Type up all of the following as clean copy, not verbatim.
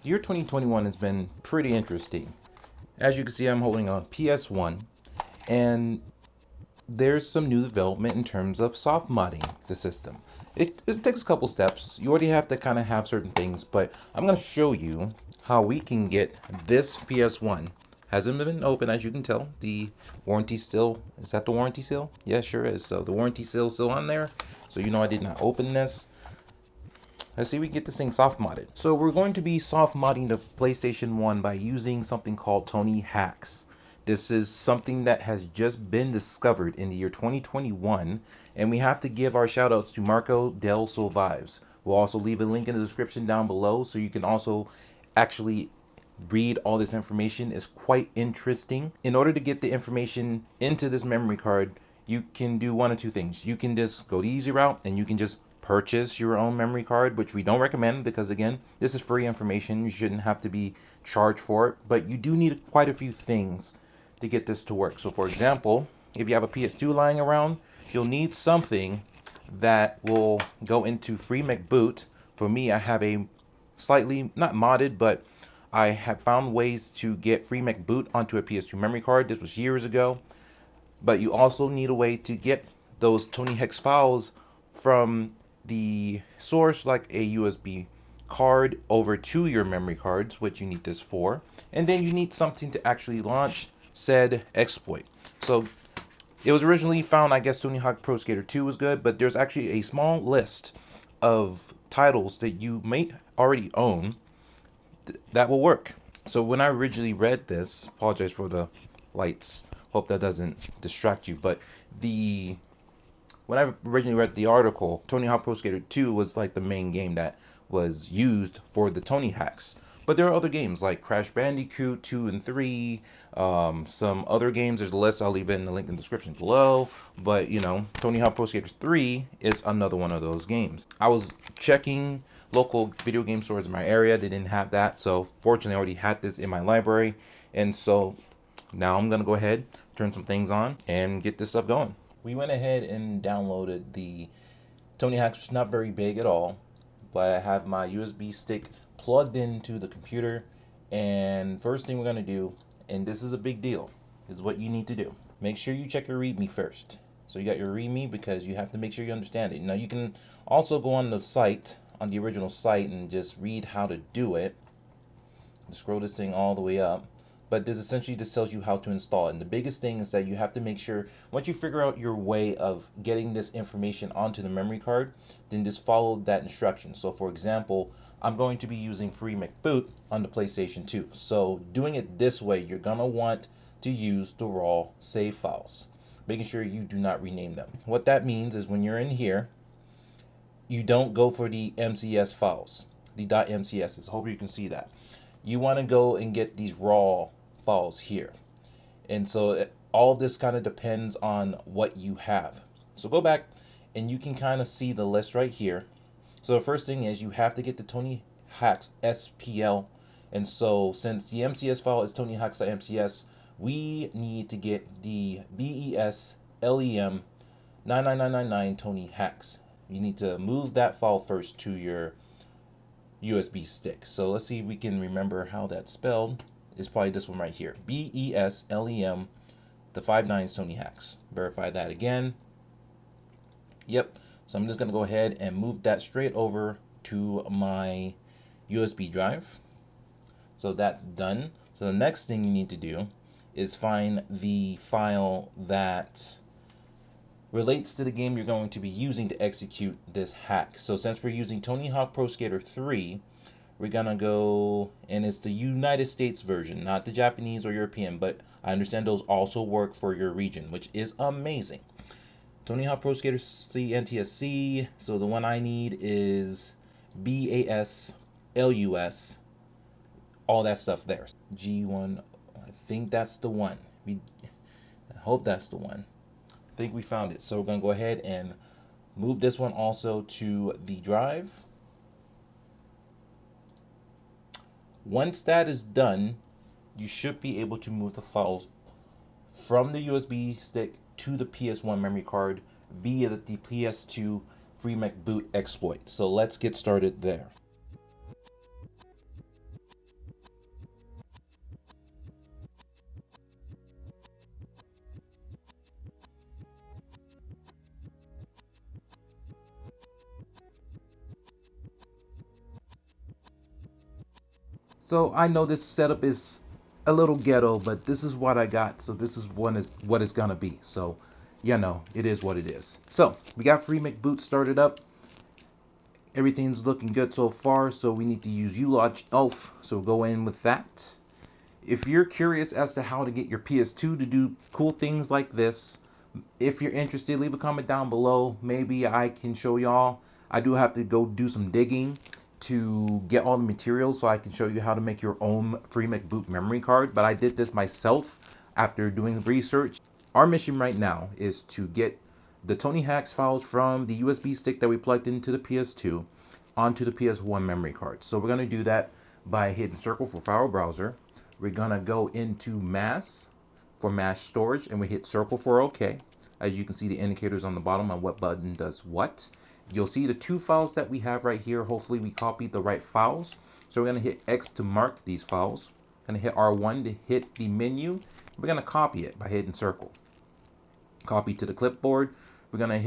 Year 2021 has been pretty interesting. As you can see, I'm holding a PS1, and there's some new development in terms of soft modding the system. It takes a couple steps. You already have to kind of have certain things, but I'm going to show you how we can get this PS1. Hasn't been open, as you can tell. The warranty still, is that the warranty seal? Yeah, sure is. So the warranty seal is still on there. So you know I did not open this. Let's see if we get this thing soft modded. So we're going to be soft modding the PlayStation 1 by using something called Tonyhax. This is something that has just been discovered in the year 2021, and we have to give our shout outs to Marco Del Survives. We'll also leave a link in the description down below so you can also actually read all this information. Is quite interesting. In order to get the information into this memory card, you can do one of two things. You can just go the easy route and you can just purchase your own memory card, which we don't recommend because again, this is free information. You shouldn't have to be charged for it, but you do need quite a few things to get this to work. So for example, if you have a PS2 lying around, you'll need something that will go into FreeMcBoot. For me, I have a slightly, not modded, but I have found ways to get FreeMcBoot onto a PS2 memory card. This was years ago. But you also need a way to get those Tonyhax files from the source, like a USB card, over to your memory cards, which you need this for. And then you need something to actually launch said exploit. So it was originally found, I guess Tonyhawk Pro Skater 2 was good, but there's actually a small list of titles that you may already own that will work. So when I originally read this, apologize for the lights, hope that doesn't distract you, but when I originally read the article, Tonyhawk Pro Skater 2 was like the main game that was used for the Tonyhax. But there are other games like Crash Bandicoot 2 and 3, some other games. There's a list. I'll leave it in the link in the description below. But, you know, Tonyhawk Pro Skater 3 is another one of those games. I was checking local video game stores in my area. They didn't have that. So, fortunately, I already had this in my library. And so, now I'm going to go ahead, turn some things on, and get this stuff going. We went ahead and downloaded the Tonyhax. It's not very big at all, but I have my USB stick plugged into the computer, and first thing we're going to do, and this is a big deal, is what you need to do. Make sure you check your README first. So you got your README because you have to make sure you understand it. Now you can also go on the site, on the original site, and just read how to do it. Scroll this thing all the way up. But this essentially just tells you how to install it. And the biggest thing is that you have to make sure, once you figure out your way of getting this information onto the memory card, then just follow that instruction. So for example, I'm going to be using FreeMcBoot on the PlayStation 2. So doing it this way, you're gonna want to use the raw save files, making sure you do not rename them. What that means is when you're in here, you don't go for the MCS files, the .mcs's. Hope you can see that. You want to go and get these raw files here. And so all this kind of depends on what you have. So go back and you can kind of see the list right here. So the first thing is you have to get the Tonyhax SPL. And so since the MCS file is we need to get the BESLEM 99999 Tonyhax. You need to move that file first to your USB stick. So let's see if we can remember how that's spelled. It's probably this one right here. BESLEM, the 59 Tonyhax. Verify that again. Yep. So I'm just going to go ahead and move that straight over to my USB drive. So that's done. So the next thing you need to do is find the file that relates to the game you're going to be using to execute this hack. So since we're using Tonyhawk Pro Skater 3, we're gonna go, and it's the United States version, not the Japanese or European, but I understand those also work for your region, which is amazing. Tonyhawk Pro Skater C NTSC, so the one I need is BASLUS, all that stuff there. G1, I think that's the one. I hope that's the one. I think we found it. So we're going to go ahead and move this one also to the drive. Once that is done, you should be able to move the files from the USB stick to the PS1 memory card via the PS2 FreeMcBoot exploit. So let's get started there. So I know this setup is a little ghetto, but this is what I got. So this is what it's gonna be. So, you know, it is what it is. So we got FreeMcBoot started up. Everything's looking good so far. So we need to use uloch elf. So we'll go in with that. If you're curious as to how to get your PS2 to do cool things like this, if you're interested, leave a comment down below. Maybe I can show y'all. I do have to go do some digging to get all the materials so I can show you how to make your own FreeMcBoot memory card. But I did this myself after doing research. Our mission right now is to get the Tonyhax files from the USB stick that we plugged into the PS2 onto the PS1 memory card. So we're going to do that by hitting circle for file browser. We're gonna go into mass for mass storage and we hit circle for OK. As you can see the indicators on the bottom on what button does what. You'll see the two files that we have right here. Hopefully we copied the right files. So we're gonna hit X to mark these files. Gonna hit R1 to hit the menu. We're gonna copy it by hitting circle. Copy to the clipboard. We're gonna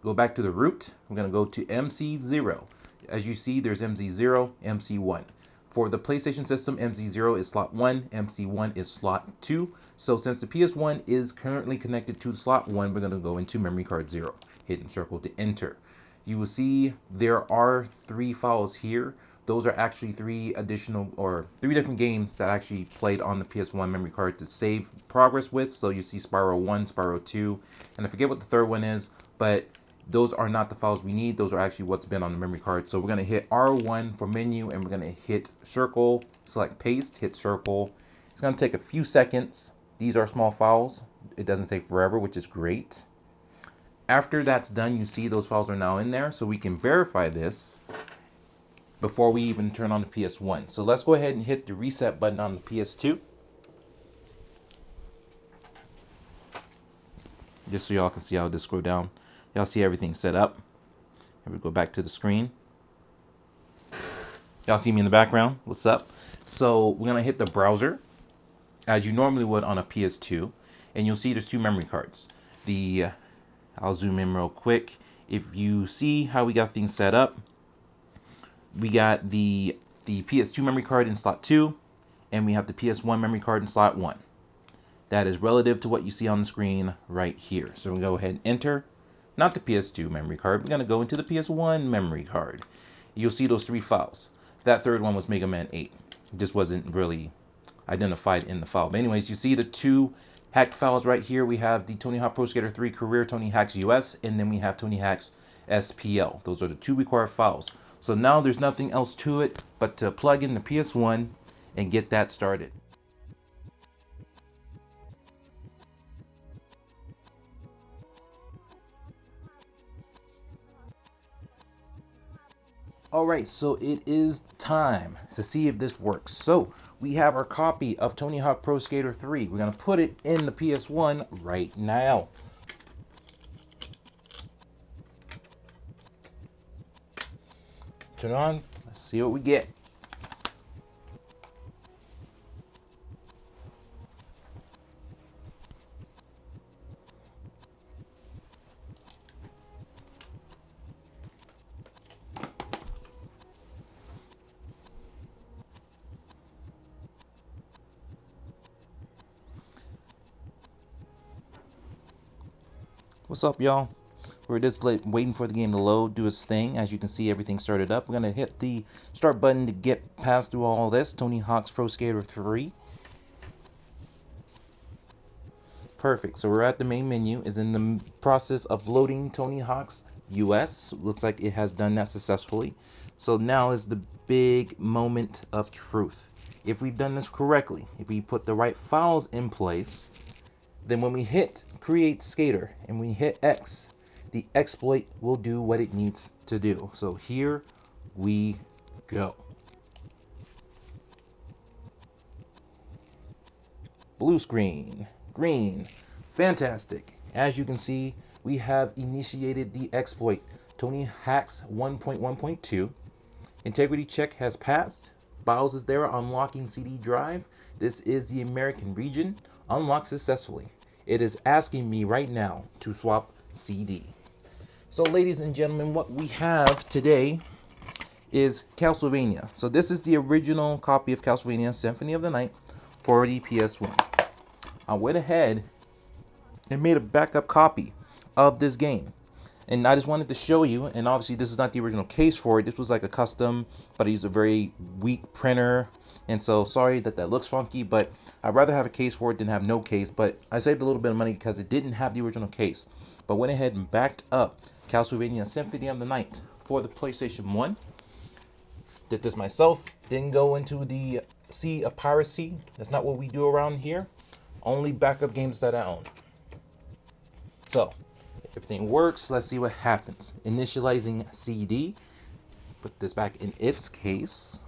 go back to the root. We're gonna go to MC0. As you see, there's MC0, MC1. For the PlayStation system, MC0 is slot 1, MC1 is slot 2. So since the PS1 is currently connected to slot 1, we're going to go into memory card 0. Hitting circle to enter. You will see there are 3 files here. Those are actually 3 different games that actually played on the PS1 memory card to save progress with. So you see Spyro 1, Spyro 2, and I forget what the third one is, but those are not the files we need. Those are actually what's been on the memory card. So we're going to hit R1 for menu and we're going to hit circle, select paste, hit circle. It's going to take a few seconds. These are small files. It doesn't take forever, which is great. After that's done, you see those files are now in there. So we can verify this before we even turn on the PS1. So let's go ahead and hit the reset button on the PS2. Just so y'all can see how this scroll down. Y'all see everything set up. And we go back to the screen. Y'all see me in the background. What's up? So we're gonna hit the browser as you normally would on a PS2, and you'll see there's 2 memory cards. I'll zoom in real quick. If you see how we got things set up, we got the PS2 memory card in slot 2, and we have the PS1 memory card in slot 1. That is relative to what you see on the screen right here. So we'll go ahead and enter. Not the PS2 memory card. We're going to go into the PS1 memory card. You'll see those 3 files. That third one was Mega Man 8. It just wasn't really identified in the file. But anyways, you see the 2 hacked files right here. We have the Tonyhawk Pro Skater 3 Career Tonyhax US, and then we have Tonyhax SPL. Those are the 2 required files. So now there's nothing else to it but to plug in the PS1 and get that started. Alright, so it is time to see if this works. So we have our copy of Tonyhawk Pro Skater 3. We're going to put it in the PS1 right now. Turn it on. Let's see what we get. What's up, y'all? We're just waiting for the game to load, do its thing. As you can see, everything started up. We're going to hit the start button to get past through all this. Tonyhawk's Pro Skater 3. Perfect. So we're at the main menu. It's in the process of loading Tonyhawk's US. Looks like it has done that successfully. So now is the big moment of truth. If we've done this correctly, if we put the right files in place, then when we hit create skater and we hit X, the exploit will do what it needs to do. So here we go. Blue screen, green, fantastic. As you can see, we have initiated the exploit. Tonyhax 1.1.2. Integrity check has passed. BIOS is there, unlocking CD drive. This is the American region. Unlocked successfully. It is asking me right now to swap CD. So ladies and gentlemen, what we have today is Castlevania. So this is the original copy of Castlevania Symphony of the Night for the PS1. I went ahead and made a backup copy of this game. And I just wanted to show you, and obviously this is not the original case for it. This was like a custom, but I used a very weak printer. And so sorry that that looks funky, but I'd rather have a case for it than have no case. But I saved a little bit of money because it didn't have the original case. But went ahead and backed up Castlevania Symphony of the Night for the PlayStation 1. Did this myself. Didn't go into the sea of piracy. That's not what we do around here. Only backup games that I own. So, everything works. Let's see what happens. Initializing CD. Put this back in its case.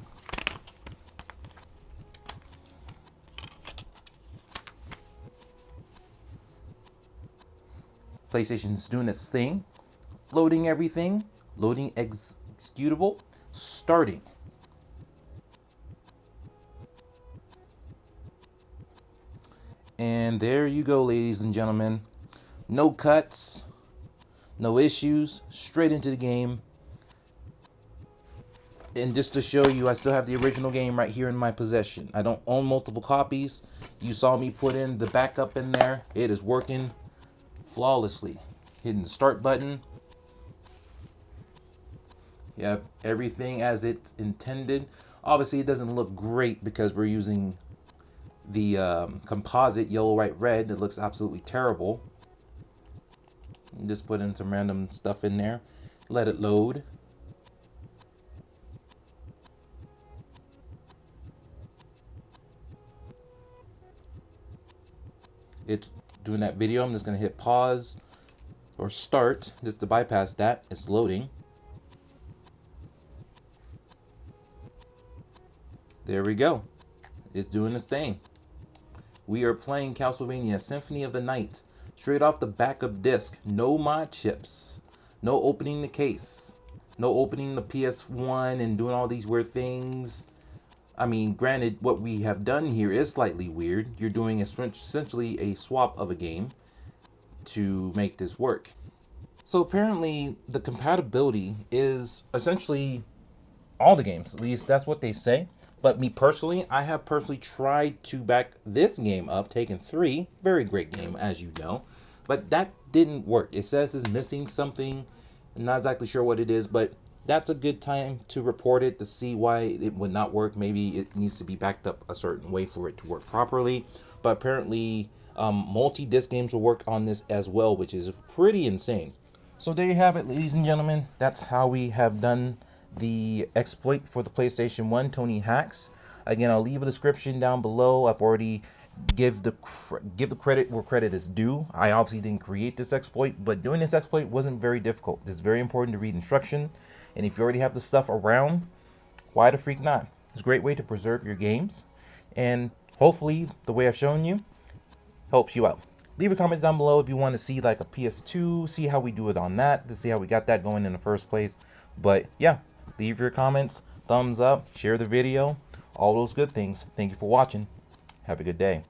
PlayStation's doing its thing. Loading everything. Loading executable. Starting. And there you go, ladies and gentlemen. No cuts. No issues. Straight into the game. And just to show you, I still have the original game right here in my possession. I don't own multiple copies. You saw me put in the backup in there. It is working flawlessly. Hitting the start button. You have everything as it's intended. Obviously, it doesn't look great because we're using the composite yellow, white, red. It looks absolutely terrible. Just put in some random stuff in there. Let it load. It's doing that video. I'm just going to hit pause or start just to bypass that. It's loading. There we go. It's doing its thing. We are playing Castlevania Symphony of the Night straight off the backup disc. No mod chips. No opening the case. No opening the PS1 and doing all these weird things. I mean, granted, what we have done here is slightly weird. You're doing essentially a swap of a game to make this work. So apparently the compatibility is essentially all the games. At least that's what they say. But me personally, I have personally tried to back this game up, Taken 3. Very great game, as you know. But that didn't work. It says it's missing something. I'm not exactly sure what it is, but that's a good time to report it to see why it would not work. Maybe it needs to be backed up a certain way for it to work properly. But apparently, multi-disc games will work on this as well, which is pretty insane. So there you have it, ladies and gentlemen. That's how we have done the exploit for the PlayStation 1, Tonyhax. Again, I'll leave a description down below. I've already give the credit where credit is due. I obviously didn't create this exploit, but doing this exploit wasn't very difficult. It's very important to read instruction, and if you already have the stuff around, why the freak not? It's a great way to preserve your games, and hopefully the way I've shown you helps you out. Leave a comment down below if you want to see like a PS2, see how we do it on that, to see how we got that going in the first place. But yeah, leave your comments, thumbs up, share the video, all those good things. Thank you for watching. Have a good day.